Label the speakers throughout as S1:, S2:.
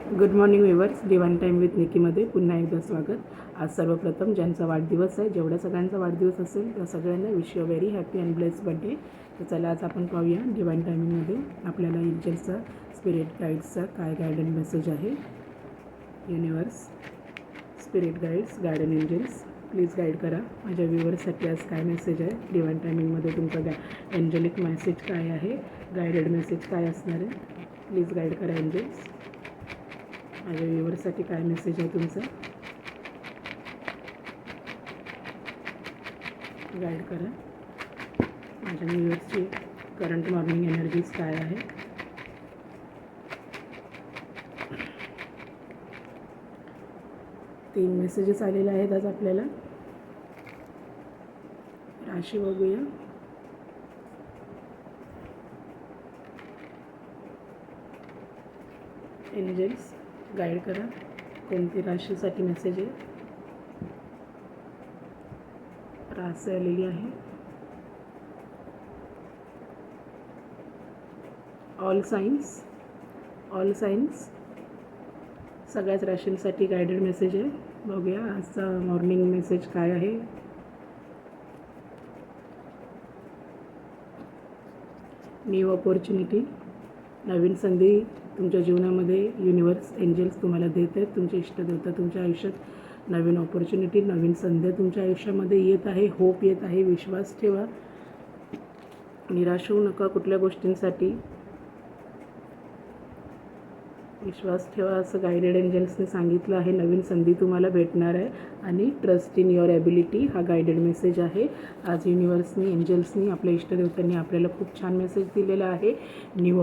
S1: Good morning viewers, divine time with निकीमध्ये पुन्हा एकदा स्वागत. आज सर्वप्रथम ज्यांचा वाढदिवस आहे, जेवढ्या सगळ्यांचा वाढदिवस असेल त्या सगळ्यांना wish you very happy and blessed birthday. तर चला आज आपण पाहूया डिवाइन टायमिंगमध्ये आपल्याला एंजल्सचा, स्पिरिट गाईड्सचा काय गायडन मेसेज आहे. Universe, spirit guides, guardian angels, please guide करा माझ्या व्ह्यूअर्ससाठी. आज काय मेसेज आहे डिवाइन टायमिंगमध्ये, तुमचा एंजलिक मेसेज काय आहे, गायडेड मेसेज काय असणार आहे. प्लीज गाईड करा एंजल्स. माझ्या व्ह्यूअर्ससाठी काय मेसेज आहे तुमचा, गाईड करा. माझ्या व्ह्यूअर्सची करंट मॉर्निंग एनर्जीज काय आहे. तीन मेसेजेस आलेले आहेत आज आपल्याला. राशी बघूया. एंजल्स गाईड करा, कोणती राशीसाठी मेसेज आहे. रास आलेली आहे. ऑल साइन्स सगळ्याच राशींसाठी गायडेड मेसेज आहे. बघूया आजचा मॉर्निंग मेसेज काय आहे. न्यू अपॉर्च्युनिटी, नवीन संधी तुमच्या जीवनामध्ये युनिवर्स एंजल्स तुम्हाला देत आहेत. तुमचे इष्टदेवता तुमच्या आयुष्यात नवीन ऑपॉर्च्युनिटी, नवीन संधी तुमच्या आयुष्यामध्ये येत आहे. होप येत आहे. विश्वास ठेवा, निराश होऊ नका कुठल्या गोष्टींसाठी. विश्वास ठेवा असं गायडेड एंजल्सने सांगितलं आहे. नवीन संधी तुम्हाला भेटणार आहे आणि ट्रस्ट इन युअर ॲबिलिटी हा गायडेड मेसेज आहे. आज युनिवर्सनी, एंजल्सनी, आपल्या इष्टदेवतांनी आपल्याला खूप छान मेसेज दिलेला आहे. न्यू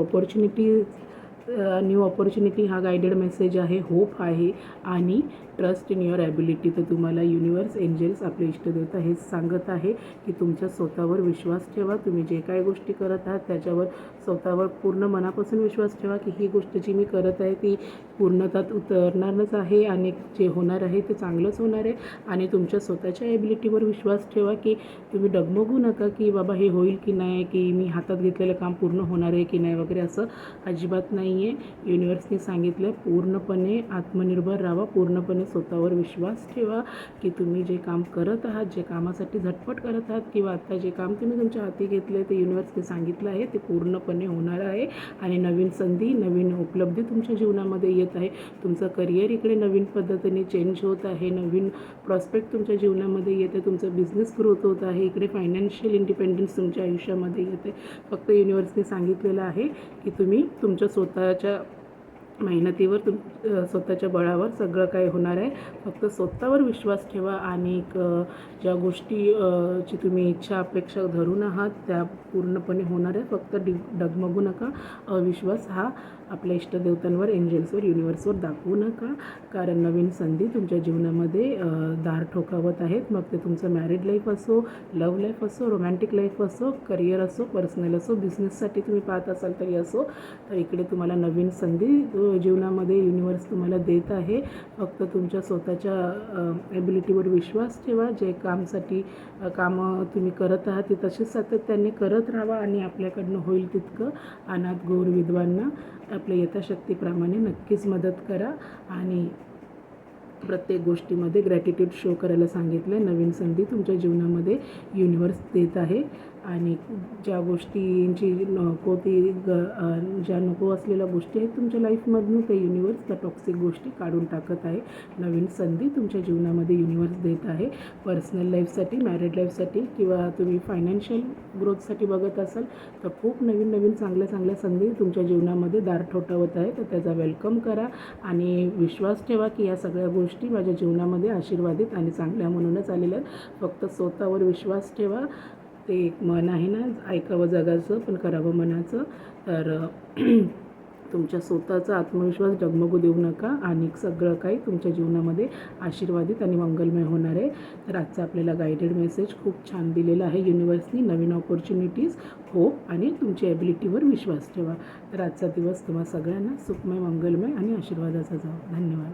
S1: अपॉर्च्युनिटी हा गायडेड मेसेज आहे. होप आहे आणि ट्रस्ट इन युअर ॲबिलिटी. तर तुम्हाला युनिवर्स, एंजल्स, आपले इष्टदेवता हेच सांगत आहे की तुमच्या स्वतःवर विश्वास ठेवा. तुम्ही जे काही गोष्टी करत आहात त्याच्यावर स्वतःवर पूर्ण मनापासून विश्वास ठेवा की ही गोष्ट जी मी करत आहे ती पूर्णतात उतरणारच आहे आणि जे होणार आहे ते चांगलंच होणार आहे. आणि तुमच्या स्वतःच्या ॲबिलिटीवर विश्वास ठेवा की तुम्ही डगमगू नका की बाबा हे होईल की नाही, की मी हातात घेतलेलं काम पूर्ण होणार आहे की नाही वगैरे. असं अजिबात नाही आहे. युनिवर्सने सांगितलं पूर्णपणे आत्मनिर्भर राहा, पूर्णपणे स्वतःवर विश्वास ठेवा की तुम्ही जे काम करत आहात, जे कामासाठी झटपट करत आहात किंवा आता जे काम तुम्ही तुमच्या हाती घेतलं आहे ते युनिवर्सने सांगितलं आहे ते पूर्णपणे होणार आहे. आणि नवीन संधी, नवीन उपलब्धी तुमच्या जीवनामध्ये येत आहे. तुमचं करिअर इकडे नवीन पद्धतीने चेंज होत आहे. नवीन प्रॉस्पेक्ट तुमच्या जीवनामध्ये येत आहे. तुमचा बिझनेस ग्रोथ होत आहे. इकडे फायनान्शियल इंडिपेंडन्स तुमच्या आयुष्यामध्ये येते. फक्त युनिवर्सने सांगितलेलं आहे की तुम्ही तुमच्या स्वतःच्या मेहनतीवर, स्वतःच्या बळावर सगळं काही होणार आहे. फक्त स्वतःवर विश्वास ठेवा आणि ज्या गोष्टी ची तुम्ही इच्छा अपेक्षा धरून आहात त्या पूर्णपणे होणार आहे. फक्त डगमगू नका. अविश्वास हा आपल्या इष्टदेवतांवर, एंजल्सवर, युनिवर्सवर दाखवू नका. कारण नवीन संधी तुमच्या जीवनामध्ये दार ठोकावत आहेत. मग ते तुमचं मॅरिड लाईफ असो, लव्ह लाईफ असो, रोमॅन्टिक लाईफ असो, करिअर असो, पर्सनल असो, बिझनेससाठी तुम्ही पाहत असाल तरी असो. तर इकडे तुम्हाला नवीन संधी जीवनामध्ये युनिवर्स तुम्हाला देत आहे. फक्त तुमच्या स्वतःच्या ॲबिलिटीवर विश्वास ठेवा. जे कामं तुम्ही करत आहात ते तसेच सातत्याने करत राहा आणि आपल्याकडनं होईल तितकं अनाथ, गौर, विधवांना आपल्या यथाशक्तीप्रमाणे नक्कीच मदत करा. आणि प्रत्येक गोष्टीमध्ये ग्रॅटिट्यूड शो करायला सांगितलं आहे. नवीन संधी तुमच्या जीवनामध्ये युनिवर्स देत आहे आणि ज्या गोष्टींची ज्या नको असलेल्या गोष्टी आहेत तुमच्या लाईफमधून ते युनिवर्स त्या टॉक्सिक गोष्टी काढून टाकत आहे. नवीन संधी तुमच्या जीवनामध्ये युनिवर्स देत आहे. पर्सनल लाईफसाठी, मॅरिड लाईफसाठी किंवा तुम्ही फायनान्शियल ग्रोथसाठी बघत असाल तर खूप नवीन चांगल्या संधी तुमच्या जीवनामध्ये दार ठोठावत आहे. तर त्याचा वेलकम करा आणि विश्वास ठेवा की या सगळ्या गोष्टी माझ्या जीवनामध्ये आशीर्वादित आणि चांगल्या म्हणूनच आलेल्या आहेत. फक्त स्वतःवर विश्वास ठेवा. ते एक मन आहे ना, ऐकावं जगाचं पण करावं मनाचं. तर तुमच्या स्वतःचा आत्मविश्वास डगमगू देऊ नका आणि सगळं काही तुमच्या जीवनामध्ये आशीर्वादित आणि मंगलमय होणार आहे. तर आजचा आपल्याला गायडेड मेसेज खूप छान दिलेला आहे युनिवर्सनी. नवीन ऑपॉर्च्युनिटीज, होप आणि तुमच्या ॲबिलिटीवर विश्वास ठेवा. तर आजचा दिवस तुम्हा सगळ्यांना सुखमय, मंगलमय आणि आशीर्वादाचा जावो. धन्यवाद.